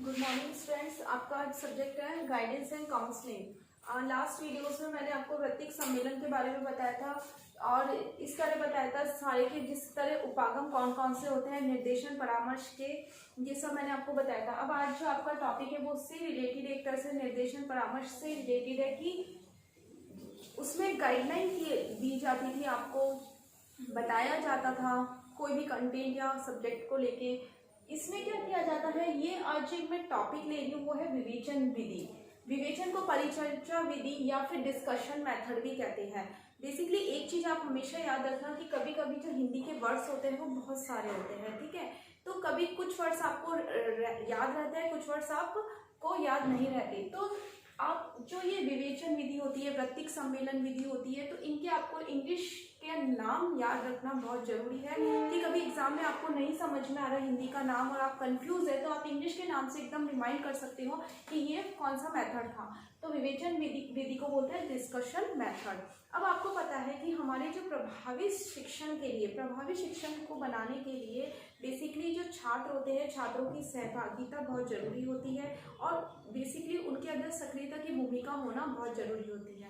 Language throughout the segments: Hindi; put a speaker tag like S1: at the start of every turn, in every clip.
S1: Good morning students. आपका सब्जेक्ट है guidance and counselling. Last videos में मैंने आपको वृत्तिक सम्मेलन के बारे में बताया था और इस तरह बताया था सारे के जिस तरह उपागम कौन कौन से होते हैं, निर्देशन परामर्श के, ये सब मैंने आपको बताया था। अब आज जो आपका टॉपिक है वो उससे रिलेटेड, एक तरह से निर्देशन परामर्श से रिलेटेड है कि उसमें गाइडलाइन दी जाती थी, आपको बताया जाता था कोई भी कंटेंट या सब्जेक्ट को लेके। इसमें क्या किया जाता है, ये आज जो मैं टॉपिक ले रही हूँ वो है विवेचन विधि। विवेचन को परिचर्चा विधि या फिर डिस्कशन मेथड भी कहते हैं। बेसिकली एक चीज आप हमेशा याद रखना कि कभी कभी जो हिंदी के वर्ड्स होते हैं वो बहुत सारे होते हैं, ठीक है। तो कभी कुछ वर्ड्स आपको याद रहते हैं, कुछ वर्ड्स आपको याद नहीं रहते। तो आप जो ये विवेचन विधि होती है, वृत्तिक सम्मेलन विधि होती है, तो इनके आपको इंग्लिश के नाम याद रखना बहुत जरूरी है कि कभी एग्जाम में आपको नहीं समझ में आ रहा हिंदी का नाम और आप कंफ्यूज है, तो आप इंग्लिश के नाम से एकदम रिमाइंड कर सकते हो कि ये कौन सा मेथड था। तो विवेचन विधि को बोलते हैं डिस्कशन मेथड। अब आपको पता है कि हमारे जो प्रभावी शिक्षण के लिए, प्रभावी शिक्षण को बनाने के लिए बेसिकली जो छात्र होते हैं, छात्रों की सहभागिता बहुत जरूरी होती है और बेसिकली उनके अंदर सक्रियता की भूमिका होना बहुत जरूरी होती है।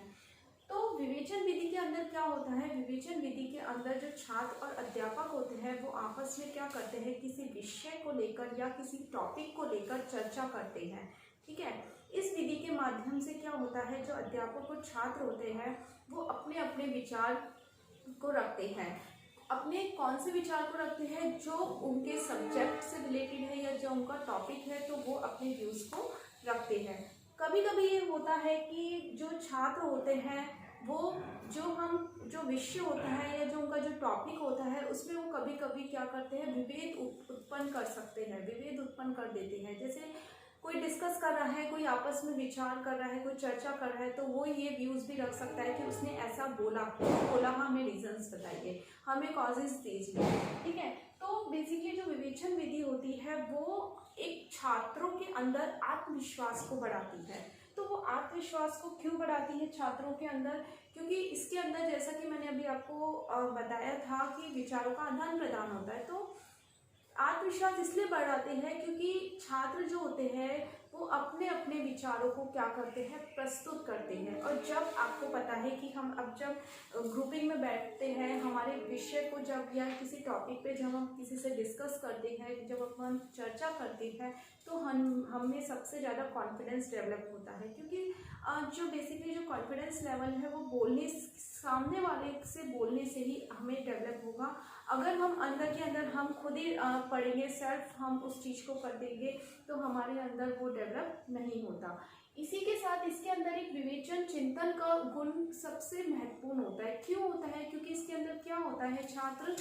S1: तो विवेचन विधि के अंदर क्या होता है, विवेचन विधि के अंदर जो छात्र और अध्यापक होते हैं वो आपस में क्या करते हैं, किसी विषय को लेकर या किसी टॉपिक को लेकर चर्चा करते हैं, ठीक है। इस विधि के माध्यम से क्या होता है, जो अध्यापक और छात्र होते हैं वो अपने अपने विचार को रखते हैं। अपने कौन से विचार को रखते हैं, जो उनके सब्जेक्ट से रिलेटेड है या जो उनका टॉपिक है, तो वो अपने व्यूज को रखते हैं। कभी कभी ये होता है कि जो छात्र होते हैं वो जो विषय होता है या जो उनका जो टॉपिक होता है उसमें वो कभी कभी क्या करते हैं, विभेद उत्पन्न कर सकते हैं, विभेद उत्पन्न कर देते हैं। जैसे कोई डिस्कस कर रहा है, कोई आपस में विचार कर रहा है, कोई चर्चा कर रहा है, तो वो ये व्यूज भी रख सकता है कि उसने ऐसा बोला, हमें रीजंस बताइए, हमें कॉजेज दीजिए, ठीक है। तो बेसिकली जो विवेचन विधि होती है वो एक छात्रों के अंदर आत्मविश्वास को बढ़ाती है। तो वो आत्मविश्वास को क्यों बढ़ाती है छात्रों के अंदर, क्योंकि इसके अंदर जैसा कि मैंने अभी आपको बताया था कि विचारों का आदान प्रदान होता है। तो आत्मविश्वास इसलिए बढ़ाते हैं क्योंकि छात्र जो होते हैं वो अपने अपने विचारों को क्या करते हैं, प्रस्तुत करते हैं। और जब आपको पता है कि हम अब जब ग्रुपिंग में बैठते हैं, हमारे विषय को जब या किसी टॉपिक पे जब हम किसी से डिस्कस करते हैं, जब अपन चर्चा करते हैं, तो हमें सबसे ज़्यादा कॉन्फिडेंस डेवलप होता है। क्योंकि जो बेसिकली जो कॉन्फिडेंस लेवल है वो सामने वाले से बोलने से ही हमें डेवलप होगा। अगर हम अंदर के अंदर हम खुद ही पढ़ेंगे, सेल्फ हम उस चीज़ को कर देंगे, तो हमारे अंदर वो डेवलप नहीं होता। इसी के साथ इसके अंदर एक विवेचन चिंतन का गुण सबसे महत्वपूर्ण होता है। क्यों होता है, क्योंकि इसके अंदर क्या होता है, छात्र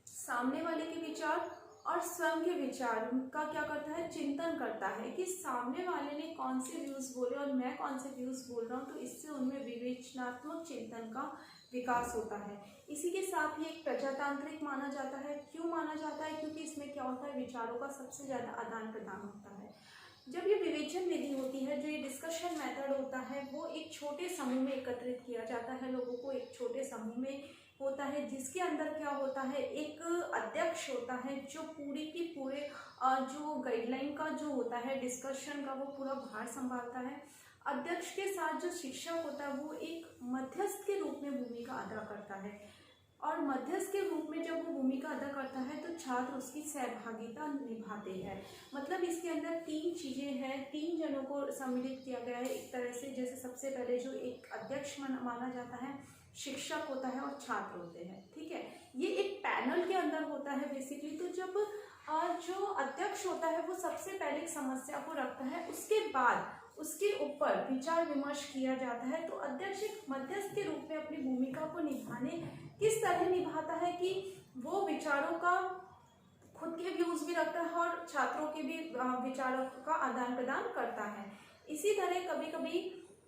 S1: सामने वाले के विचार और स्वयं के विचार का क्या करता है, चिंतन करता है कि सामने वाले ने कौन से व्यूज बोले और मैं कौन से व्यूज बोल रहा हूँ। तो इससे उनमें विवेचनात्मक चिंतन का विकास होता है। इसी के साथ ही एक प्रजातांत्रिक माना जाता है। क्यों माना जाता है, क्योंकि इसमें क्या होता है, विचारों का सबसे ज़्यादा आदान प्रदान होता है। जब ये विवेचन विधि होती है, जो ये डिस्कशन मेथड होता है, वो एक छोटे समूह में एकत्रित किया जाता है, लोगों को एक छोटे समूह में होता है, जिसके अंदर क्या होता है, एक अध्यक्ष होता है जो पूरी की पूरे जो गाइडलाइन का जो होता है डिस्कशन का, वो पूरा भार संभालता है। अध्यक्ष के साथ जो शिक्षक होता है वो एक मध्यस्थ के रूप में भूमिका अदा करता है। और मध्यस्थ के रूप में जब वो भूमिका अदा करता है तो छात्र उसकी सहभागिता निभाते हैं। मतलब इसके अंदर तीन चीजें हैं, तीन जनों को सम्मिलित किया गया है एक तरह से। जैसे सबसे पहले जो एक अध्यक्ष माना जाता है, शिक्षक होता है और छात्र होते हैं, ठीक है। ये एक पैनल के अंदर होता है बेसिकली। तो जब जो अध्यक्ष होता है वो सबसे पहले एक समस्या को रखता है, उसके बाद उसके ऊपर विचार विमर्श किया जाता है। तो अध्यक्ष एक मध्यस्थ के रूप में अपनी भूमिका को किस तरह निभाता है कि वो विचारों का खुद के व्यूज भी रखता है और छात्रों के भी विचारों का आदान प्रदान करता है। इसी तरह कभी कभी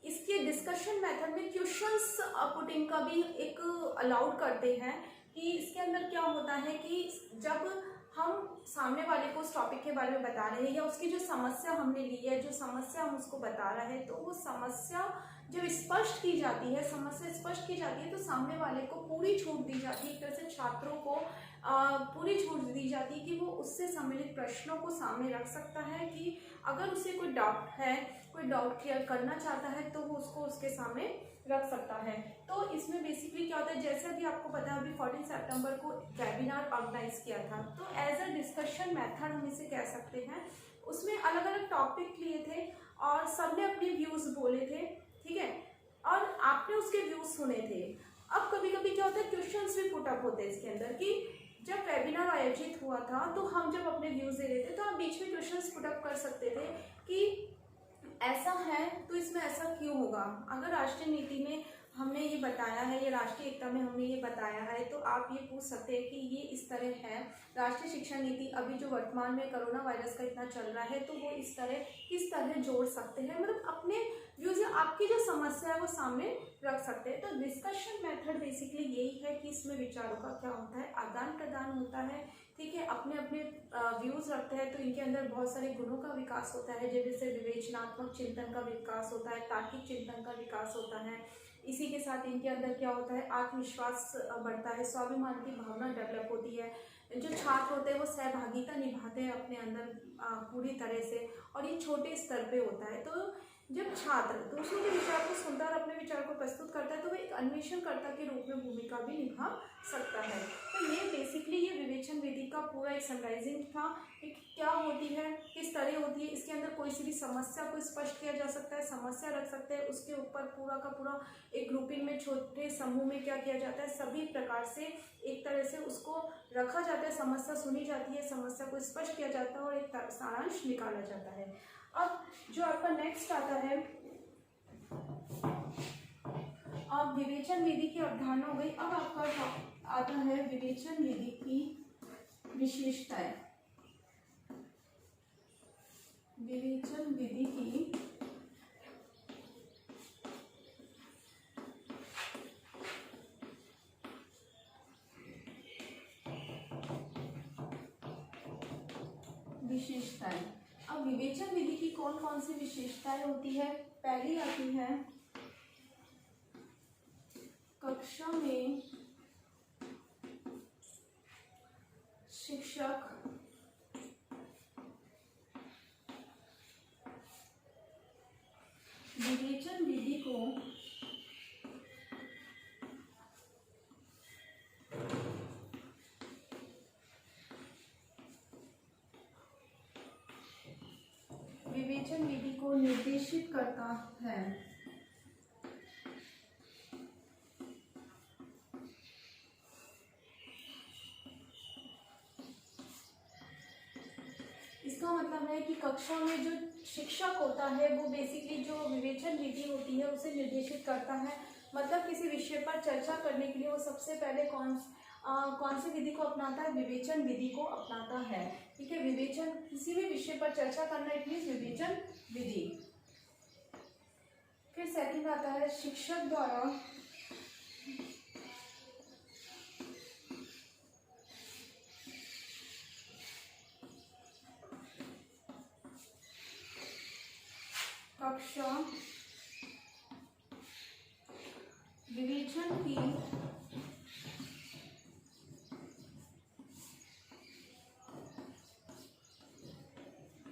S1: इसके डिस्कशन मेथड में क्वेश्चंस पुटिंग का भी एक अलाउड करते हैं कि इसके अंदर क्या होता है कि जब हम सामने वाले को उस टॉपिक के बारे में बता रहे हैं या उसकी जो समस्या हमने ली है, जो समस्या हम उसको बता रहे हैं, तो वो समस्या जब स्पष्ट की जाती है, समस्या स्पष्ट की जाती है, तो सामने वाले को पूरी छूट दी जाती है। एक तरह से छात्रों को पूरी छूट दी जाती है कि वो उससे सम्मिलित प्रश्नों को सामने रख सकता है कि अगर उसे कोई डाउट है, कोई डाउट क्लियर करना चाहता है तो वो उसको उसके सामने रख सकता है। तो इसमें बेसिकली क्या होता है, जैसे अभी आपको पता है अभी 14 सितंबर को वेबिनार ऑर्गेनाइज किया था, तो एज अ डिस्कशन मेथड हम इसे कह सकते हैं। उसमें अलग अलग टॉपिक लिए थे और सबने अपने व्यूज बोले थे, ठीक है, और आपने उसके व्यूज सुने थे। अब कभी कभी क्या होता है, क्वेश्चंस भी पुट अप होते हैं इसके अंदर कि जब वेबिनार आयोजित हुआ था तो हम जब अपने व्यूज दे रहे थे तो आप बीच में क्वेश्चंस पुट अप कर सकते थे कि ऐसा है तो इसमें ऐसा क्यों होगा। अगर राष्ट्रीय नीति में हमने ये बताया है या राष्ट्रीय एकता में हमने ये बताया है तो आप ये पूछ सकते हैं कि ये इस तरह है। राष्ट्रीय शिक्षा नीति अभी जो वर्तमान में कोरोना वायरस का इतना चल रहा है तो वो इस तरह किस तरह जोड़ सकते हैं, मतलब अपने व्यूज आपकी जो समस्या है वो सामने रख सकते हैं। तो डिस्कशन मेथड बेसिकली यही है कि इसमें विचारों का क्या होता है, आदान प्रदान होता है, ठीक है, अपने अपने व्यूज रखते हैं तो इनके अंदर बहुत सारे गुणों का विकास होता है, जैसे विवेचनात्मक चिंतन का विकास होता है, तार्किक चिंतन का विकास होता है। इसी के साथ इनके अंदर क्या होता है, आत्मविश्वास बढ़ता है, स्वाभिमान की भावना डेवलप होती है, जो छात्र होते हैं वो सहभागिता निभाते हैं अपने अंदर पूरी तरह से, और ये छोटे स्तर पे होता है। तो जब छात्र दूसरों के विचार को सुनता है और अपने विचार को प्रस्तुत करता है तो वह एक अन्वेषणकर्ता के रूप में भूमिका भी निभा सकता है। तो ये बेसिकली ये विवेचन विधि का पूरा एक समराइजिंग था कि क्या होती है, किस तरह होती है। इसके अंदर कोई सी भी समस्या को स्पष्ट किया जा सकता है, समस्या रख सकते हैं, उसके ऊपर पूरा का पूरा एक ग्रुपिंग में छोटे समूह में क्या किया जाता है, सभी प्रकार से एक तरह से उसको रखा जाता है, समस्या सुनी जाती है, समस्या को स्पष्ट किया जाता है और एक सारांश निकाला जाता है। अब जो आपका नेक्स्ट आता है, अब विवेचन विधि की अवधारणा हो गई। अब आपका आता है विवेचन विधि की विशेषताएं। विवेचन विधि की विशेषताएं। अब विवेचन विधि की कौन कौन सी विशेषताएं होती है, पहली आती है कक्षा में शिक्षक विवेचन विधि को निर्देशित करता है। इसका मतलब है कि कक्षा में जो शिक्षक होता है वो बेसिकली जो विवेचन विधि होती है उसे निर्देशित करता है। मतलब किसी विषय पर चर्चा करने के लिए वो सबसे पहले कौन सी विधि को अपनाता है, विवेचन विधि को अपनाता है, ठीक है। विवेचन किसी भी विषय पर चर्चा करना इट मीन्स विवेचन विधि। फिर सेकंड आता है शिक्षक द्वारा कक्षा विवेचन की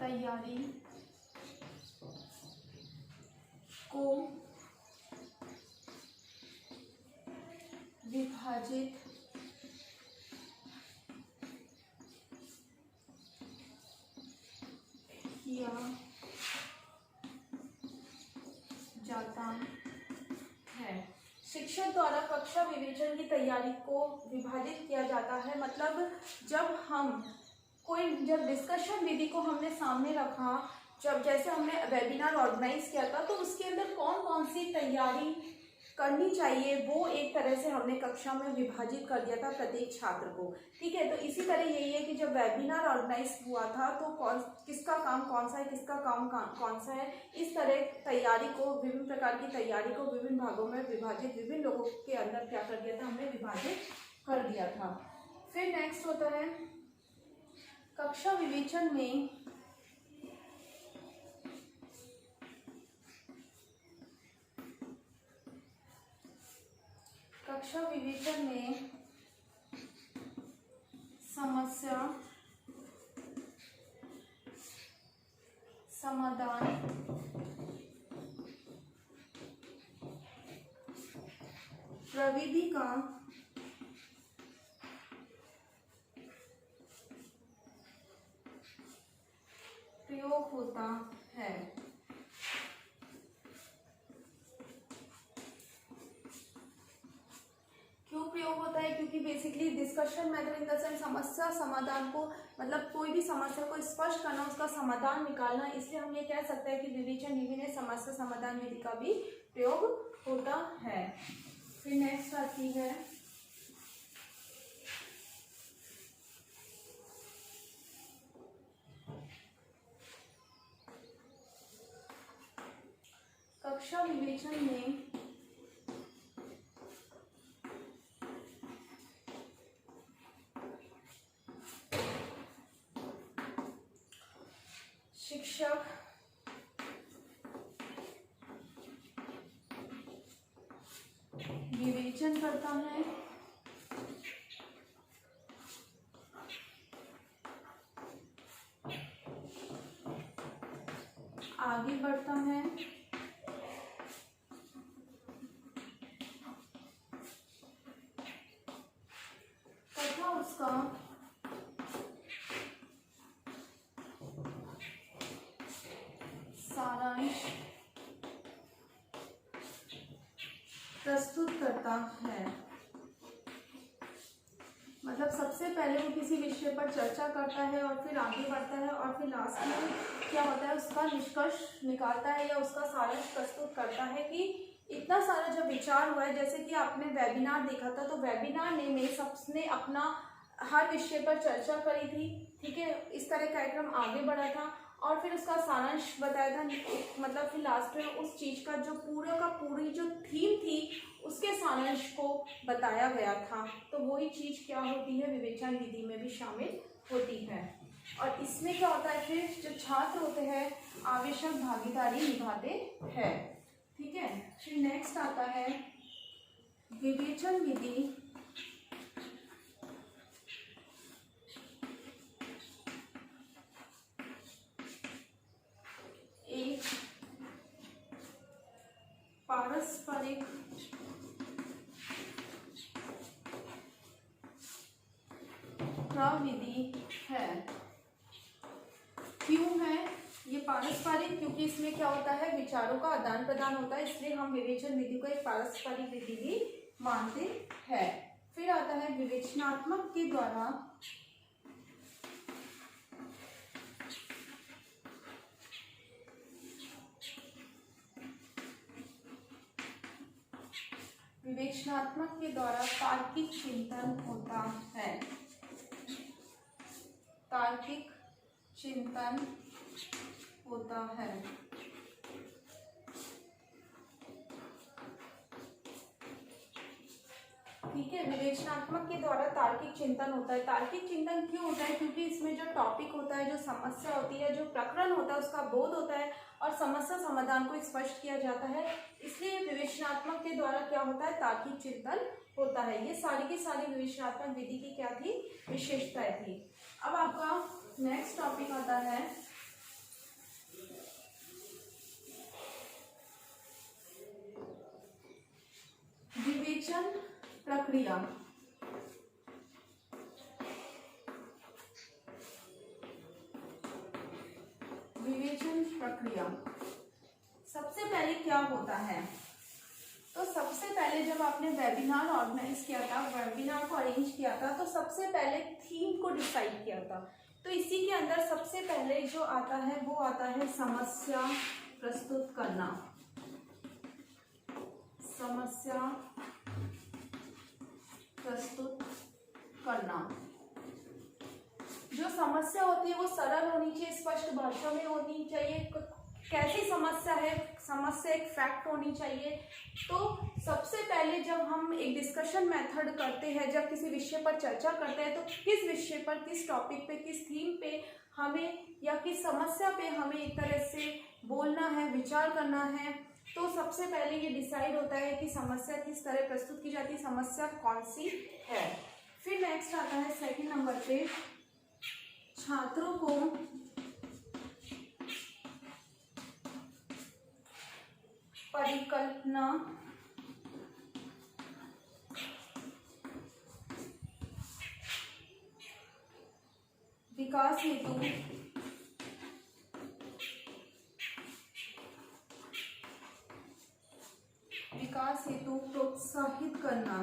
S1: तैयारी को विभाजित किया जाता है। शिक्षक द्वारा कक्षा विवेचन की तैयारी को विभाजित किया जाता है। मतलब जब डिस्कशन विधि को हमने सामने रखा, जब जैसे हमने वेबिनार ऑर्गेनाइज किया था तो उसके अंदर कौन कौन सी तैयारी करनी चाहिए वो एक तरह से हमने कक्षा में विभाजित कर दिया था प्रत्येक छात्र को, ठीक है। तो इसी तरह यही है कि जब वेबिनार ऑर्गेनाइज हुआ था तो किसका काम कौन सा है, किसका काम कौन सा है, इस तरह तैयारी को, विभिन्न प्रकार की तैयारी को विभिन्न भागों में विभाजित, विभिन्न लोगों के अंदर क्या कर दिया था, हमने विभाजित कर दिया था। फिर नेक्स्ट होता है कक्षा विवेचन में समस्या समाधान प्रविधि का प्रयोग होता है। क्यों प्रयोग होता है? क्योंकि basically discussion method in the sense समस्या समाधान को, मतलब कोई भी समस्या को स्पष्ट करना, उसका समाधान निकालना, इसलिए हम ये कह सकते हैं कि विवेचन विधि में समस्या समाधान विधि का भी प्रयोग होता है। फिर नेक्स्ट आती है कक्षा विवेचन में शिक्षक विवेचन करता है, आगे बढ़ता है, तथा उसका सारांश प्रस्तुत करता है। मतलब सबसे पहले वो किसी विषय पर चर्चा करता है और फिर आगे बढ़ता है और फिर लास्ट में क्या होता है, उसका निष्कर्ष निकालता है या उसका सारांश प्रस्तुत करता है कि इतना सारा जब विचार हुआ है। जैसे कि आपने वेबिनार देखा था, तो वेबिनार में सबने अपना हर विषय पर चर्चा करी थी, ठीक है, इस तरह कार्यक्रम आगे बढ़ा था और फिर उसका सारांश बताया था। मतलब फिर लास्ट में उस चीज़ का जो पूरा का पूरी जो थीम थी उसके सारांश को बताया गया था। तो वही चीज़ क्या होती है, विवेचन विधि में भी शामिल होती है। और इसमें क्या होता है, फिर जो छात्र होते हैं आवश्यक भागीदारी निभाते हैं, ठीक है। फिर नेक्स्ट आता है विवेचन विधि एक पारस्परिक प्रविधि है। क्यों है ये पारस्परिक? क्योंकि इसमें क्या होता है, विचारों का आदान प्रदान होता है, इसलिए हम विवेचन विधि को एक पारस्परिक विधि भी मानते हैं। फिर आता है विवेचनात्मक के द्वारा तार्किक चिंतन होता है। तार्किक चिंतन होता है। ठीक है, विवेचनात्मक के द्वारा तार्किक चिंतन होता है। तार्किक चिंतन क्यों होता है? क्योंकि इसमें जो टॉपिक होता है, जो समस्या होती है, जो प्रकरण होता है, उसका बोध होता है और समस्या समाधान को स्पष्ट किया जाता है। इसलिए विवेचनात्मक के द्वारा क्या होता है, तार्किक चिंतन होता है। ये सारी की सारी विवेचनात्मक विधि की क्या थी, विशेषताएं थी। अब आपका नेक्स्ट टॉपिक आता है विवेचन प्रक्रिया। विवेचन प्रक्रिया सबसे पहले क्या होता है? तो सबसे पहले जब आपने वेबिनार ऑर्गेनाइज किया था, वेबिनार को अरेंज किया था, तो सबसे पहले थीम को डिसाइड किया था। तो इसी के अंदर सबसे पहले जो आता है वो आता है समस्या प्रस्तुत करना। समस्या प्रस्तुत करना। जो समस्या होती है वो सरल होनी चाहिए, स्पष्ट भाषा में होनी चाहिए। कैसी समस्या है, समस्या एक फैक्ट होनी चाहिए। तो सबसे पहले जब हम एक डिस्कशन मेथड करते हैं, जब किसी विषय पर चर्चा करते हैं, तो किस विषय पर, किस टॉपिक पे, किस थीम पे हमें या किस समस्या पे हमें एक तरह से बोलना है, विचार करना है। तो सबसे पहले ये डिसाइड होता है कि समस्या किस तरह प्रस्तुत की जाती है, समस्या कौन सी है। फिर नेक्स्ट आता है सेकंड नंबर पे, छात्रों को परिकल्पना विकास हेतु प्रोत्साहित करना।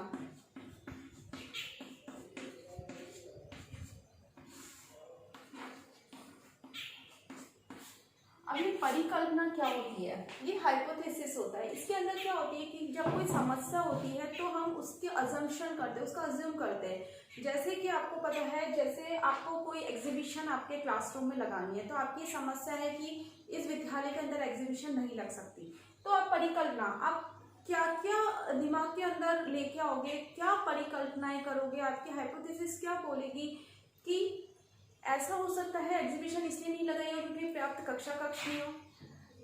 S1: अब ये परिकल्पना क्या होती है? ये हाइपोथेसिस होता है। इसके अंदर क्या होती है कि जब कोई समस्या होती है तो हम उसके अजम्पशन करते हैं, उसका अज्यूम करते हैं। जैसे कि आपको पता है, जैसे आपको कोई एग्जीबिशन आपके क्लासरूम में लगानी है, तो आपकी समस्या है कि इस विद्यालय के अंदर एग्जीबिशन नहीं लग सकती, तो आप परिकल्पना, आप क्या क्या दिमाग के अंदर लेके आओगे, क्या परिकल्पनाएं करोगे, आपकी हाइपोथेसिस क्या बोलेगी कि ऐसा हो सकता है एग्जीबिशन इसलिए नहीं लगाई हो क्योंकि पर्याप्त कक्षा कक्ष नहीं हो,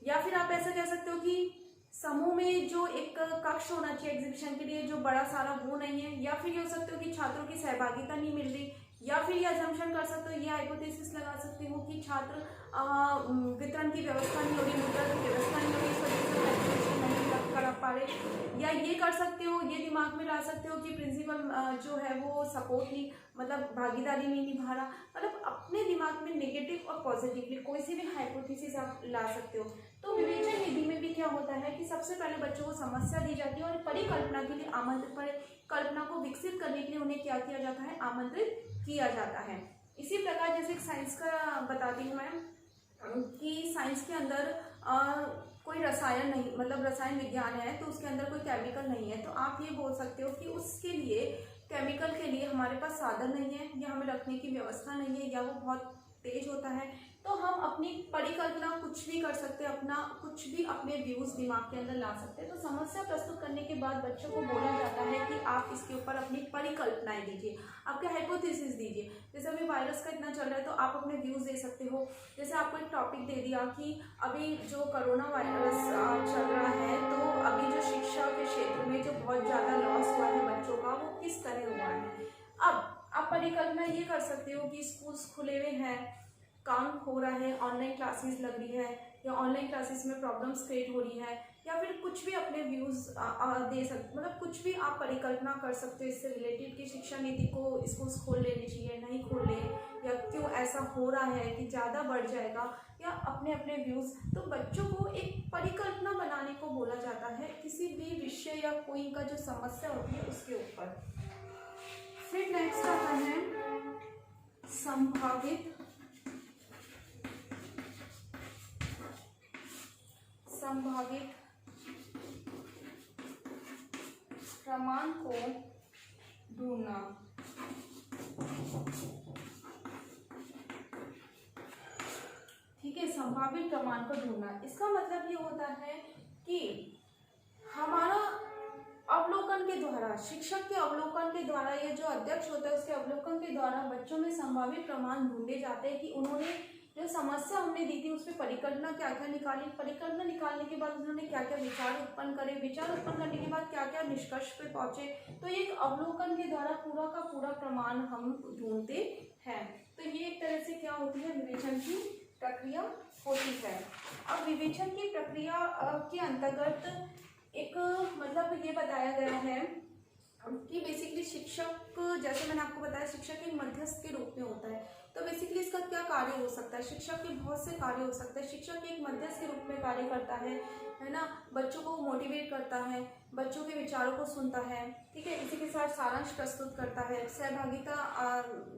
S1: या फिर आप ऐसा कह सकते हो कि समूह में जो एक कक्ष होना चाहिए एग्जीबिशन के लिए जो बड़ा सारा वो नहीं है, या फिर ये हो सकते हो कि छात्रों की सहभागिता नहीं मिल रही, या फिर ये अजम्पशन कर सकते हो, ये हाइपोथेसिस लगा सकते हो कि छात्र वितरण की व्यवस्था नहीं हो रही, मुद्रा की व्यवस्था नहीं हो रही, इस वजह से एग्जीबिशन नहीं कर पा रहे, या ये कर सकते हो, ये दिमाग में ला सकते हो कि प्रिंसिपल जो है वो सपोर्ट नहीं, मतलब भागीदारी नहीं निभा रहा। मतलब अपने दिमाग में नेगेटिव और पॉजिटिवली कोई सी भी हाइपोथेसिस आप ला सकते हो। तो विवेचन विधि में भी क्या होता है कि सबसे पहले बच्चों को समस्या दी जाती है और परिकल्पना के लिए आमंत्रित, परिकल्पना को विकसित करने के लिए उन्हें क्या किया जाता है, आमंत्रित किया जाता है। इसी प्रकार जैसे साइंस का बताती हूँ मैं कि साइंस के अंदर कोई रसायन नहीं, मतलब रसायन विज्ञान है तो उसके अंदर कोई केमिकल नहीं है, तो आप ये बोल सकते हो कि उसके लिए केमिकल के लिए हमारे पास साधन नहीं है, या हमें रखने की व्यवस्था नहीं है, या वो बहुत तेज होता है, तो हम अपनी परिकल्पना कुछ भी कर सकते हैं, अपना कुछ भी अपने व्यूज दिमाग के अंदर ला सकते हैं। तो समस्या प्रस्तुत करने के बाद बच्चों को बोला जाता है कि आप इसके ऊपर अपनी परिकल्पनाएं दीजिए, आपके हाइपोथेसिस दीजिए। जैसे अभी वायरस का इतना चल रहा है तो आप अपने व्यूज दे सकते हो। जैसे आपको एक टॉपिक दे दिया कि अभी जो कोरोना वायरस चल रहा है, तो अभी जो शिक्षा के क्षेत्र में जो बहुत ज़्यादा लॉस हुआ है बच्चों का, वो किस तरह हुआ है। अब आप परिकल्पना ये कर सकते हो कि स्कूल्स खुले हुए हैं, काम हो रहा है, ऑनलाइन क्लासेस लग रही है, या ऑनलाइन क्लासेस में प्रॉब्लम्स क्रिएट हो रही है, या फिर कुछ भी अपने व्यूज़ दे सकते, मतलब कुछ भी आप परिकल्पना कर सकते हो इससे रिलेटेड कि शिक्षा नीति को स्कूल्स खोल लेनी चाहिए, नहीं खोल ले, या क्यों ऐसा हो रहा है कि ज़्यादा बढ़ जाएगा, या अपने अपने व्यूज़। तो बच्चों को एक परिकल्पना बनाने को बोला जाता है किसी भी विषय या कोई का जो समस्या होती है उसके ऊपर। फिर नेक्स्ट आता है संभावित प्रमाण को ढूंढना। ठीक है, संभावित प्रमाण को ढूंढना, इसका मतलब ये होता है कि हमारा अवलोकन के द्वारा, शिक्षक के अवलोकन के द्वारा, ये जो अध्यक्ष होता है उसके अवलोकन के द्वारा बच्चों में संभावित प्रमाण ढूंढे जाते हैं कि उन्होंने जो समस्या हमने दी थी उस पर परिकल्पना क्या क्या निकाली, परिकल्पना निकालने के बाद उन्होंने क्या क्या विचार उत्पन्न करे, विचार उत्पन्न करने के बाद क्या क्या निष्कर्ष पे पहुंचे। तो ये एक अवलोकन के द्वारा पूरा का पूरा प्रमाण हम ढूंढते हैं। तो ये एक तरह से क्या होती है, विवेचन की प्रक्रिया होती है। अब विवेचन की प्रक्रिया के अंतर्गत एक मतलब ये बताया गया है कि बेसिकली शिक्षक, जैसे मैंने आपको बताया, शिक्षक एक मध्यस्थ के रूप में होता है। तो बेसिकली इसका क्या कार्य हो सकता है, शिक्षक के बहुत से कार्य हो सकते हैं। शिक्षक एक मध्यस्थ के रूप में कार्य करता है ना, बच्चों को मोटिवेट करता है, बच्चों के विचारों को सुनता है, ठीक है, इसी के साथ सारांश प्रस्तुत करता है, सहभागिता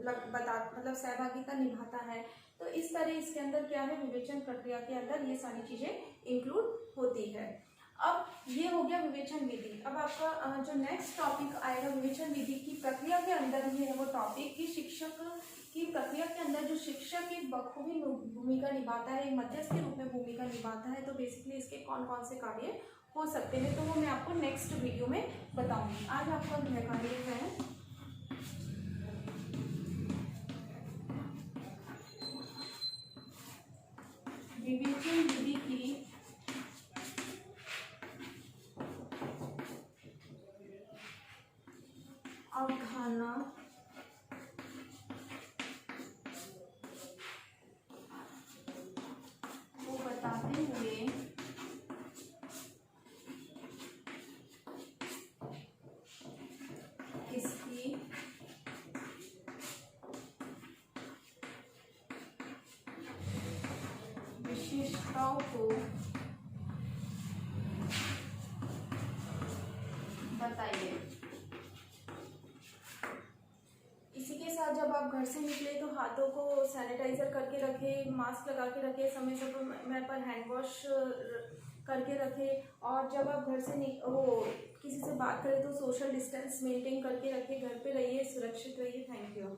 S1: मतलब सहभागिता निभाता है। तो इस तरह इसके अंदर क्या है, विवेचन प्रक्रिया के अंदर ये सारी चीजें इंक्लूड होती है। अब ये हो गया विवेचन विधि। अब आपका जो नेक्स्ट टॉपिक आएगा विवेचन विधि की प्रक्रिया के अंदर ही है वो टॉपिक कि शिक्षक की प्रक्रिया के अंदर जो शिक्षक एक बखूबी भूमिका निभाता है, एक मध्यस्थ के रूप में भूमिका निभाता है। तो बेसिकली इसके कौन कौन से कार्य हो सकते हैं, तो वो मैं आपको नेक्स्ट वीडियो में बताऊंगी। आज आपका गृह कार्य है विवेचन विधि की अवधारणा माताओं को बताइए। इसी के साथ जब आप घर से निकले तो हाथों को सैनिटाइजर करके रखें, मास्क लगा के रखें, समय समय पर हैंड वॉश करके रखें। और जब आप घर से किसी से बात करें तो सोशल डिस्टेंस मेंटेन करके रखें। घर पे रहिए, सुरक्षित रहिए। Thank you.